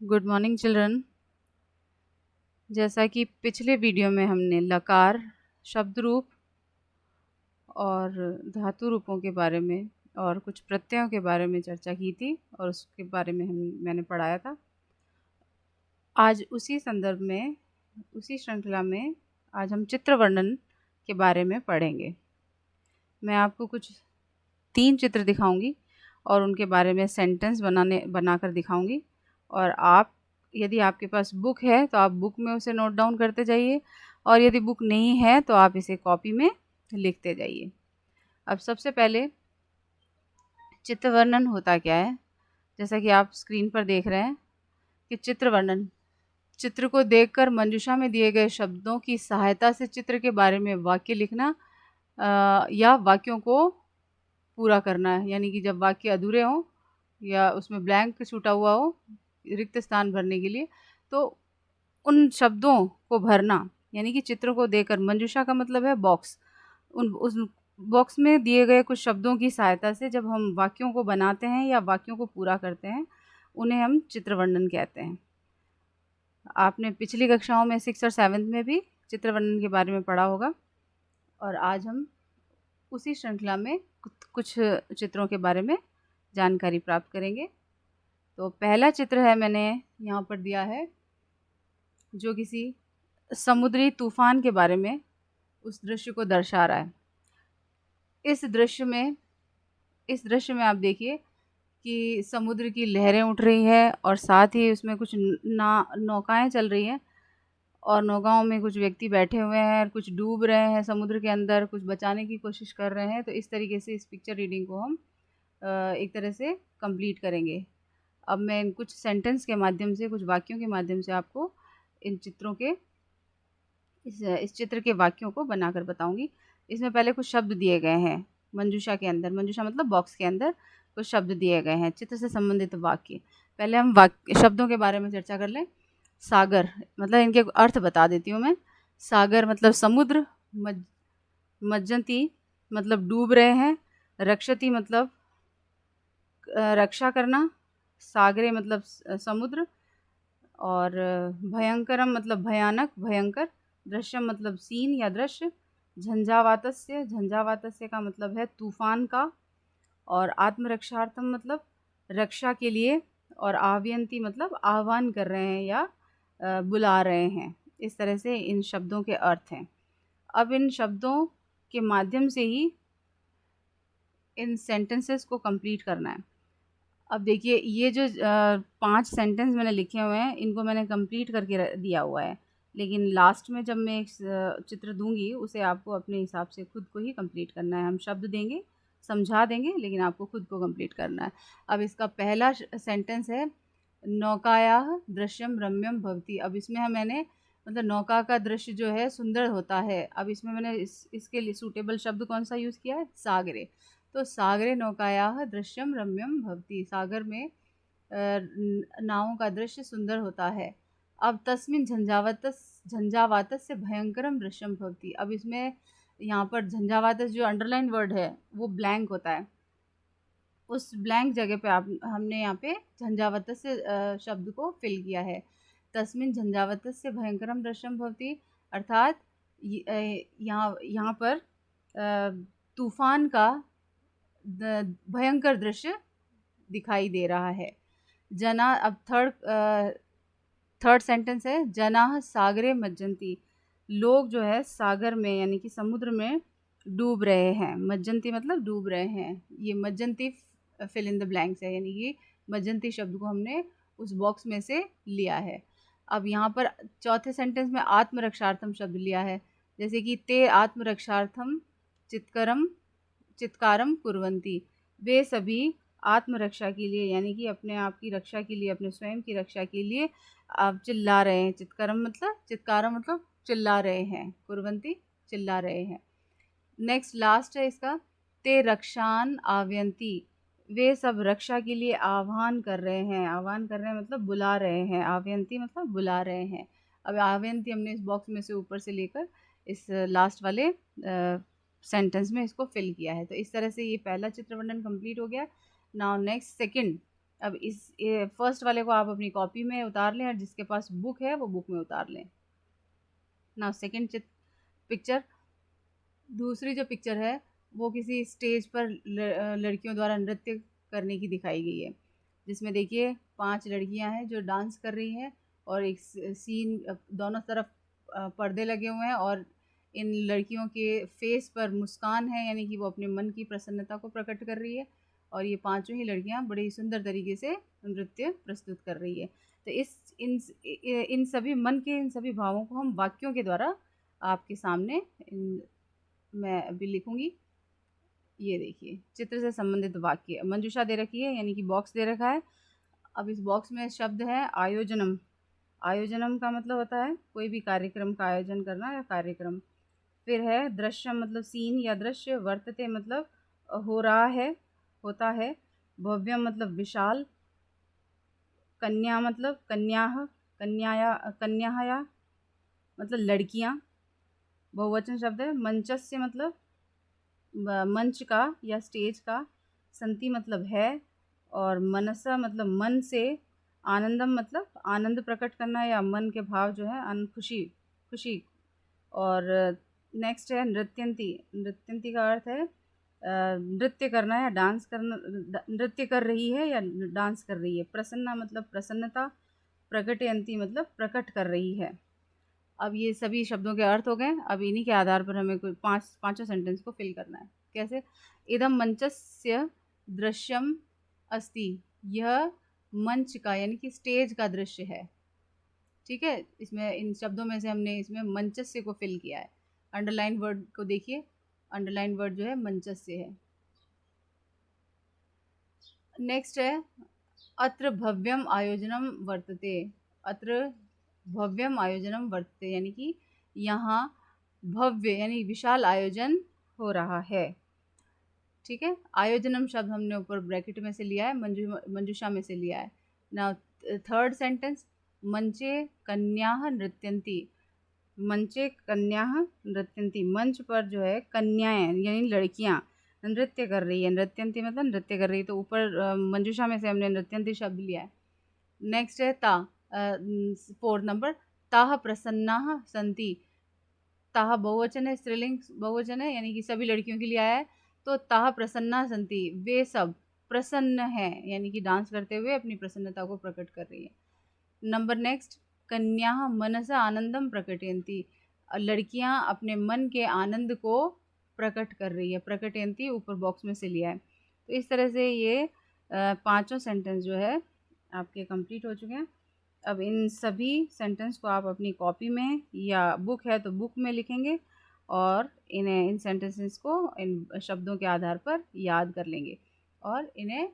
Good morning children. जैसा कि पिछले वीडियो में हमने लकार, शब्द रूप और धातु रूपों के बारे में और कुछ प्रत्ययों के बारे में चर्चा की थी और उसके बारे में मैंने पढ़ाया था। आज उसी संदर्भ में, उसी श्रृंखला में आज हम चित्र वर्णन के बारे में पढ़ेंगे। मैं आपको कुछ 3 चित्र दिखाऊंगी और उनके बारे में सेंटेंस बनाकर दिखाऊंगी और आप, यदि आपके पास बुक है तो आप बुक में उसे नोट डाउन करते जाइए और यदि बुक नहीं है तो आप इसे कॉपी में लिखते जाइए। अब सबसे पहले चित्र वर्णन होता क्या है, जैसा कि आप स्क्रीन पर देख रहे हैं कि चित्र वर्णन, चित्र को देखकर मंजूषा में दिए गए शब्दों की सहायता से चित्र के बारे में वाक्य लिखना या वाक्यों को पूरा करना है। यानी कि जब वाक्य अधूरे हों या उसमें ब्लैंक छूटा हुआ हो, रिक्त स्थान भरने के लिए, तो उन शब्दों को भरना। यानी कि चित्र को देखकर, मंजूषा का मतलब है बॉक्स, उस बॉक्स में दिए गए कुछ शब्दों की सहायता से जब हम वाक्यों को बनाते हैं या वाक्यों को पूरा करते हैं, उन्हें हम चित्र वर्णन कहते हैं। आपने पिछली कक्षाओं में 6 और 7 में भी चित्र वर्णन के बारे में पढ़ा होगा और आज हम उसी श्रृंखला में कुछ चित्रों के बारे में जानकारी प्राप्त करेंगे। तो पहला चित्र है, मैंने यहाँ पर दिया है, जो किसी समुद्री तूफान के बारे में उस दृश्य को दर्शा रहा है। इस दृश्य में आप देखिए कि समुद्र की लहरें उठ रही है और साथ ही उसमें कुछ नौकाएं चल रही हैं और नौकाओं में कुछ व्यक्ति बैठे हुए हैं और कुछ डूब रहे हैं समुद्र के अंदर, कुछ बचाने की कोशिश कर रहे हैं। तो इस तरीके से इस पिक्चर रीडिंग को हम एक तरह से कंप्लीट करेंगे। अब मैं इन कुछ सेंटेंस के माध्यम से, कुछ वाक्यों के माध्यम से आपको इन चित्रों के, इस चित्र के वाक्यों को बनाकर बताऊंगी। इसमें पहले कुछ शब्द दिए गए हैं मंजूषा के अंदर, मंजूषा मतलब बॉक्स के अंदर कुछ शब्द दिए गए हैं, चित्र से संबंधित वाक्य। पहले हम वाक्य शब्दों के बारे में चर्चा कर लें। सागर मतलब, इनके अर्थ बता देती हूँ मैं। सागर मतलब समुद्र, मज्जंती मतलब डूब रहे हैं, रक्षति मतलब रक्षा करना, सागरे मतलब समुद्र, और भयंकरम मतलब भयानक, भयंकर, दृश्यम मतलब सीन या दृश्य, झंझावातस्य, झंझावातस्य का मतलब है तूफान का, और आत्मरक्षार्थम मतलब रक्षा के लिए, और आव्यंती मतलब आह्वान कर रहे हैं या बुला रहे हैं। इस तरह से इन शब्दों के अर्थ हैं। अब इन शब्दों के माध्यम से ही इन सेंटेंसेस को कंप्लीट करना है। अब देखिए, ये जो 5 सेंटेंस मैंने लिखे हुए हैं, इनको मैंने कंप्लीट करके दिया हुआ है, लेकिन लास्ट में जब मैं एक चित्र दूंगी, उसे आपको अपने हिसाब से खुद को ही कंप्लीट करना है। हम शब्द देंगे, समझा देंगे, लेकिन आपको खुद को कंप्लीट करना है। अब इसका पहला सेंटेंस है, नौकायाः दृश्यम रम्यम भवति। अब इसमें मैंने मतलब नौका का दृश्य जो है सुंदर होता है। अब इसमें मैंने इसके लिए सूटेबल शब्द कौन सा यूज़ किया है, सागरे। तो सागरे नौकायाः दृश्यम रम्यम भवति, सागर में नावों का दृश्य सुंदर होता है। अब तस्मिन् झंझावातस्य भयंकरम दृश्यम भवति। अब इसमें यहाँ पर झंझावातस जो अंडरलाइन वर्ड है वो ब्लैंक होता है, उस ब्लैंक जगह पे आप, हमने यहाँ पे झंझावातस्य शब्द को फिल किया है। तस्मिन् झंझावातस्य भयंकरम दृश्यम भवति, अर्थात यहाँ पर तूफान का भयंकर दृश्य दिखाई दे रहा है। जना, अब थर्ड सेंटेंस है, जनाः सागरे मज्जन्ति। लोग जो है सागर में यानी कि समुद्र में डूब रहे हैं। मज्जन्ति मतलब डूब रहे हैं। ये मज्जन्ति फिल इन द ब्लैंक्स है, यानी कि मज्जन्ति शब्द को हमने उस बॉक्स में से लिया है। अब यहाँ पर चौथे सेंटेंस में आत्मरक्षार्थम शब्द लिया है, जैसे कि ते आत्मरक्षार्थम चित्कारम कुर्वन्ति। वे सभी आत्मरक्षा के लिए, यानी कि अपने आप की रक्षा के लिए, अपने स्वयं की रक्षा के लिए आप चिल्ला रहे हैं। चित्कारम मतलब चिल्ला रहे हैं, कुर्वन्ति चिल्ला रहे हैं। नेक्स्ट लास्ट है इसका, ते रक्षान आव्यंती। वे सब रक्षा के लिए आह्वान कर रहे हैं। आह्वान कर रहे हैं मतलब बुला रहे हैं, आव्यंती मतलब बुला रहे हैं। अब आव्यंती हमने इस बॉक्स में से ऊपर से लेकर इस लास्ट वाले सेंटेंस में इसको फिल किया है। तो इस तरह से ये पहला चित्र वर्णन कंप्लीट हो गया। नाउ नेक्स्ट सेकंड, अब इस फर्स्ट वाले को आप अपनी कॉपी में उतार लें और जिसके पास बुक है वो बुक में उतार लें। नाउ सेकंड पिक्चर, दूसरी जो पिक्चर है वो किसी स्टेज पर लड़कियों द्वारा नृत्य करने की दिखाई गई है, जिसमें देखिए 5 लड़कियां हैं जो डांस कर रही हैं और एक सीन, दोनों तरफ पर्दे लगे हुए हैं और इन लड़कियों के फेस पर मुस्कान है, यानी कि वो अपने मन की प्रसन्नता को प्रकट कर रही है और ये पांचों ही लड़कियां बड़े ही सुंदर तरीके से नृत्य प्रस्तुत कर रही है। तो इन सभी मन के इन सभी भावों को हम वाक्यों के द्वारा आपके सामने मैं अभी लिखूंगी। ये देखिए चित्र से संबंधित वाक्य मंजूषा दे रखी है, यानी कि बॉक्स दे रखा है। अब इस बॉक्स में शब्द है आयोजनम। आयोजनम का मतलब होता है कोई भी कार्यक्रम का आयोजन करना या कार्यक्रम। फिर है दृश्यम मतलब सीन या दृश्य। वर्तते मतलब हो रहा है, होता है। भव्यम मतलब विशाल। कन्या मतलब कन्याह, कन्याया मतलब लड़कियां, बहुवचन शब्द है। मंचस्य मतलब मंच का या स्टेज का। संति मतलब है और मनसा मतलब मन से। आनंदम मतलब आनंद प्रकट करना या मन के भाव जो है खुशी खुशी। और नेक्स्ट है नृत्यंती। नृत्यंती का अर्थ है नृत्य करना या डांस करना, नृत्य कर रही है या डांस कर रही है। प्रसन्ना मतलब प्रसन्नता। प्रकटयंती मतलब प्रकट कर रही है। अब ये सभी शब्दों के अर्थ हो गए। अब इन्हीं के आधार पर हमें कोई पांचों सेंटेंस को फिल करना है। कैसे? इदम मंचस्य दृश्यम अस्ति। यह मंच का यानी कि स्टेज का दृश्य है। ठीक है, इसमें इन शब्दों में से हमने इसमें मंचस्य को फिल किया है। अंडरलाइन वर्ड को देखिए, अंडरलाइन वर्ड जो है मंचस्य है। नेक्स्ट है अत्र भव्यम आयोजनम वर्तते। अत्र भव्यम आयोजनम वर्तते यानी कि यहाँ भव्य यानी विशाल आयोजन हो रहा है। ठीक है, आयोजनम शब्द हमने ऊपर ब्रैकेट में से लिया है, मंजूषा में से लिया है। नाउ थर्ड सेंटेंस, मंचे कन्याः नृत्यन्ति। मंचे कन्याः नृत्यन्ति, मंच पर जो है कन्याएं यानी लड़कियां नृत्य कर रही है। नृत्यंती मतलब नृत्य कर रही है, तो ऊपर मंजूषा में से हमने नृत्यंती शब्द लिया है। नेक्स्ट है ता, फोर्थ नंबर, ताः प्रसन्नाः सन्ति। ताः बहुवचन है, स्त्रीलिंग बहुवचन है, यानी कि सभी लड़कियों के लिए आया है। तो ताः प्रसन्नाः सन्ति, वे सब प्रसन्न है, यानी कि डांस करते हुए अपनी प्रसन्नता को प्रकट कर रही है। नंबर नेक्स्ट, कन्याः मनसा आनंदम प्रकटयन्ति। लड़कियां अपने मन के आनंद को प्रकट कर रही है। प्रकटयन्ति ऊपर बॉक्स में से लिया है। तो इस तरह से ये पांचों सेंटेंस जो है आपके कंप्लीट हो चुके हैं। अब इन सभी सेंटेंस को आप अपनी कॉपी में या बुक है तो बुक में लिखेंगे और इन सेंटेंसेस को इन शब्दों के आधार पर याद कर लेंगे और इन्हें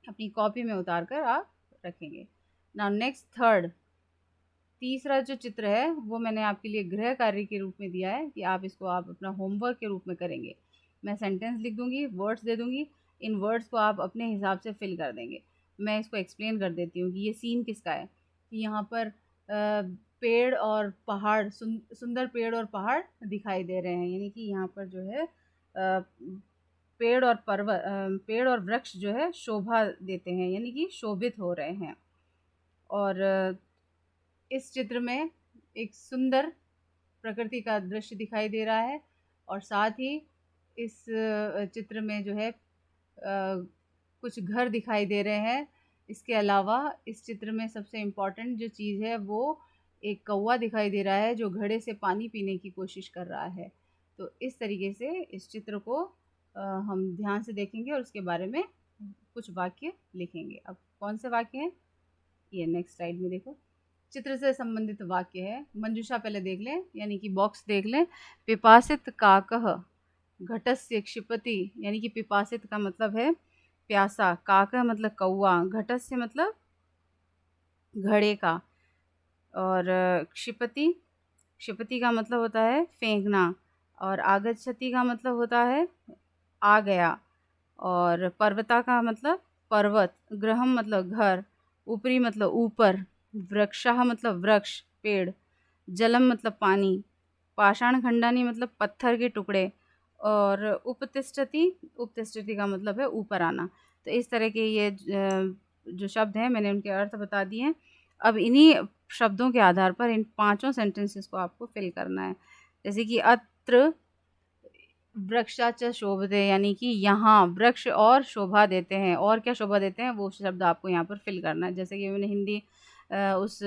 अपनी कॉपी में उतार कर आप रखेंगे। नाउ नेक्स्ट थर्ड, तीसरा जो चित्र है वो मैंने आपके लिए गृह कार्य के रूप में दिया है कि आप इसको आप अपना होमवर्क के रूप में करेंगे। मैं सेंटेंस लिख दूंगी, वर्ड्स दे दूंगी, इन वर्ड्स को आप अपने हिसाब से फिल कर देंगे। मैं इसको एक्सप्लेन कर देती हूँ कि ये सीन किसका है। कि यहाँ पर पेड़ और पहाड़, सुंदर पेड़ और पहाड़ दिखाई दे रहे हैं, यानी कि यहाँ पर जो है पेड़ और वृक्ष जो है शोभा देते हैं, यानी कि शोभित हो रहे हैं। और इस चित्र में एक सुंदर प्रकृति का दृश्य दिखाई दे रहा है और साथ ही इस चित्र में जो है कुछ घर दिखाई दे रहे हैं। इसके अलावा इस चित्र में सबसे इम्पॉर्टेंट जो चीज़ है वो एक कौवा दिखाई दे रहा है जो घड़े से पानी पीने की कोशिश कर रहा है। तो इस तरीके से इस चित्र को हम ध्यान से देखेंगे और उसके बारे में कुछ वाक्य लिखेंगे। अब कौन से वाक्य हैं, ये नेक्स्ट स्लाइड में देखो। चित्र से संबंधित वाक्य है। मंजूषा पहले देख लें, यानी कि बॉक्स देख लें। पिपासित काकः घटस्य क्षिपति, यानी कि पिपासित का मतलब है प्यासा, काकः मतलब कौवा, घटस्य मतलब घड़े का, और क्षिपति, क्षिपति का मतलब होता है फेंकना, और आगच्छति का मतलब होता है आ गया, और पर्वता का मतलब पर्वत, गृहम मतलब घर, ऊपरी मतलब ऊपर, वृक्षः मतलब वृक्ष पेड़, जलम मतलब पानी, पाषाण खंडानी मतलब पत्थर के टुकड़े, और उपतिष्ठति, उपतिष्ठति का मतलब है ऊपर आना। तो इस तरह के ये जो शब्द हैं मैंने उनके अर्थ बता दिए हैं। अब इन्हीं शब्दों के आधार पर इन पाँचों सेंटेंसेस को आपको फिल करना है। जैसे कि अत्र वृक्षा च शोभते, यानी कि यहाँ वृक्ष और शोभा देते हैं, और क्या शोभा देते हैं वो शब्द आपको यहाँ पर फिल करना है। जैसे कि मैंने हिंदी उस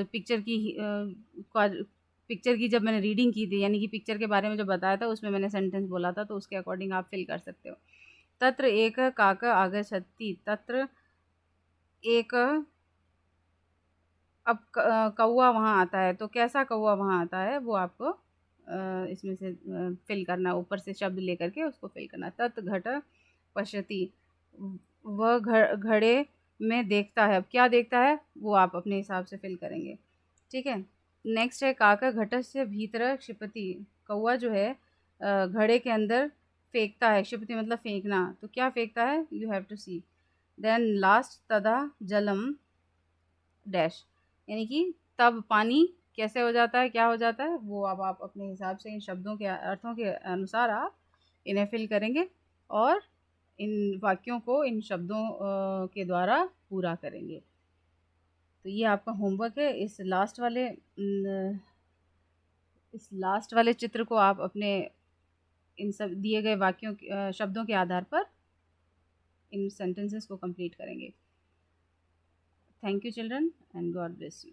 पिक्चर की जब मैंने रीडिंग की थी, यानी कि पिक्चर के बारे में जो बताया था उसमें मैंने सेंटेंस बोला था, तो उसके अकॉर्डिंग आप फिल कर सकते हो। तत्र एक काक आगच्छति, तत्र एक, अब कौवा वहाँ आता है, तो कैसा कौवा वहाँ आता है वो आपको इसमें से फिल करना, ऊपर से शब्द लेकर के उसको फिल करना। तत् घट पश्यति, वह घड़े में देखता है। अब क्या देखता है वो आप अपने हिसाब से फिल करेंगे, ठीक है। नेक्स्ट है काका घटस्य भीतर क्षिपति, कौवा जो है घड़े के अंदर फेंकता है। क्षिपति मतलब फेंकना, तो क्या फेंकता है, you have to see. Then last तदा जलम डैश, यानी कि तब पानी कैसे हो जाता है, क्या हो जाता है, वो अब आप अपने हिसाब से इन शब्दों के अर्थों के अनुसार आप इन्हें फिल करेंगे और इन वाक्यों को इन शब्दों के द्वारा पूरा करेंगे। तो ये आपका होमवर्क है। इस लास्ट वाले चित्र को आप अपने इन सब दिए गए वाक्यों शब्दों के आधार पर इन सेंटेंसेस को कंप्लीट करेंगे। Thank you children and God bless you.